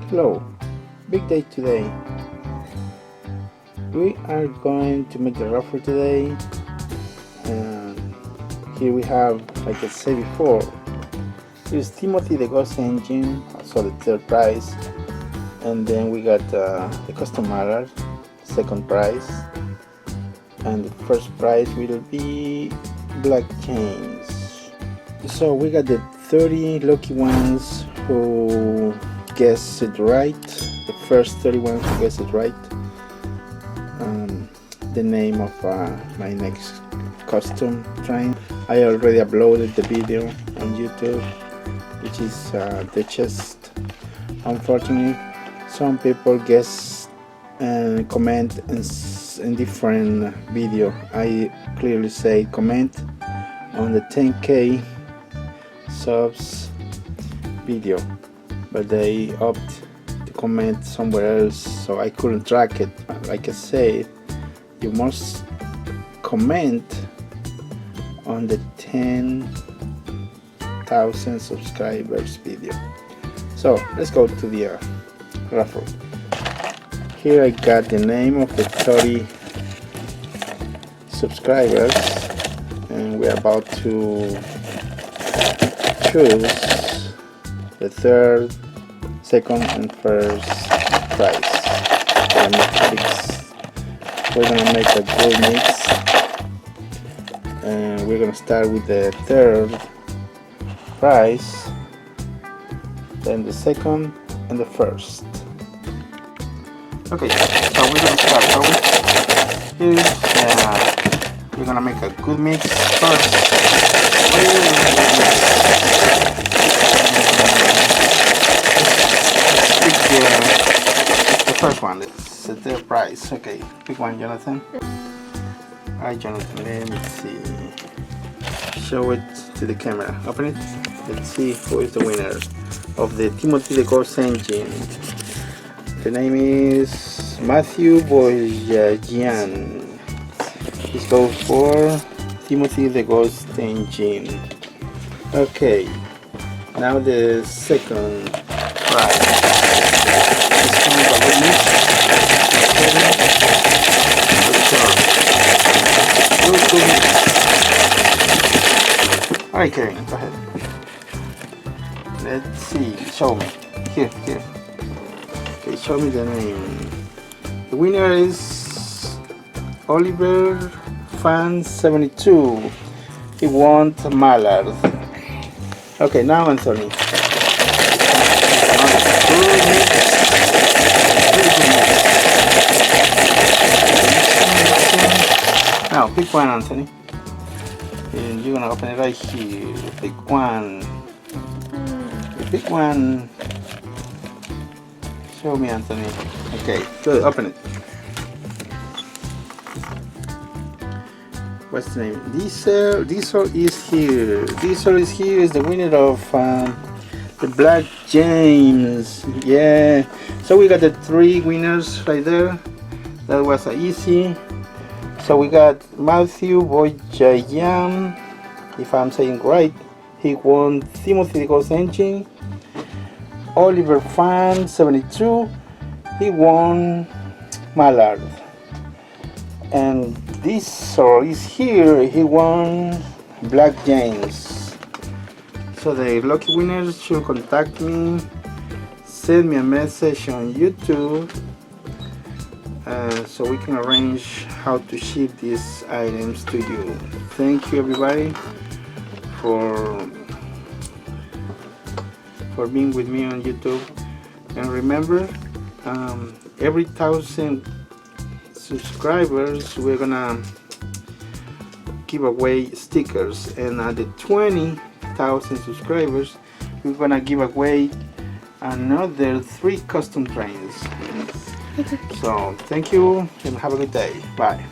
Hello, big day today. We are going to make the raffle today. Here we have, like I said before, here's Timothy the Ghost Engine, also the third prize, and then we got the custom matter, second prize, and the first prize will be black chains. So we got the 30 lucky ones who guessed it right, the first 31 who guessed it right. The name of my next custom train. I already uploaded the video on YouTube, which is the chest. Unfortunately, some people guess and comment in different video. I clearly say comment on the 10k subs video, but they opt to comment somewhere else, so I couldn't track it. Like I said, you must comment on the 10,000 subscribers video. So let's go to the raffle. Here I got the name of the 30 subscribers, and we're about to choose the third, second, and first prize. We're gonna make a good mix, and we're gonna start with the third prize, then the second, and the first. Okay, so we're gonna start. So we're gonna make a good mix first. The first one, it's the third prize. Okay, pick one, Jonathan. Alright, Jonathan, let me see. Show it to the camera. Open it. Let's see who is the winner of the Timothy the Ghost Engine. The name is Matthew Boyajian. This goes for Timothy the Ghost Engine. Okay, now the second prize. Alright, Karen, go ahead. Let's see, show me. Here. Okay, show me the name. The winner is Oliver Fan 72. He won Mallard. Okay, now Anthony. Now pick one, Anthony. And you're gonna open it right here. Pick one. Pick one. Show me, Anthony. Okay, good. Open it. What's the name? Diesel is here. Diesel is here. Is the winner of the Black James. Yeah. So we got the three winners right there. That was easy. So we got Matthew Boyajian, if I'm saying right. He won Timothy the Ghost Engine. Oliver Fan 72. He won Mallard. And this is here. He won Black James. So the lucky winners should contact me, send me a message on YouTube, so we can arrange how to ship these items to you. Thank you, everybody, for being with me on YouTube. And remember, every 1,000 subscribers we're gonna give away stickers, and at the 20,000 subscribers we're gonna give away another 3 custom trains. So thank you and have a good day. Bye.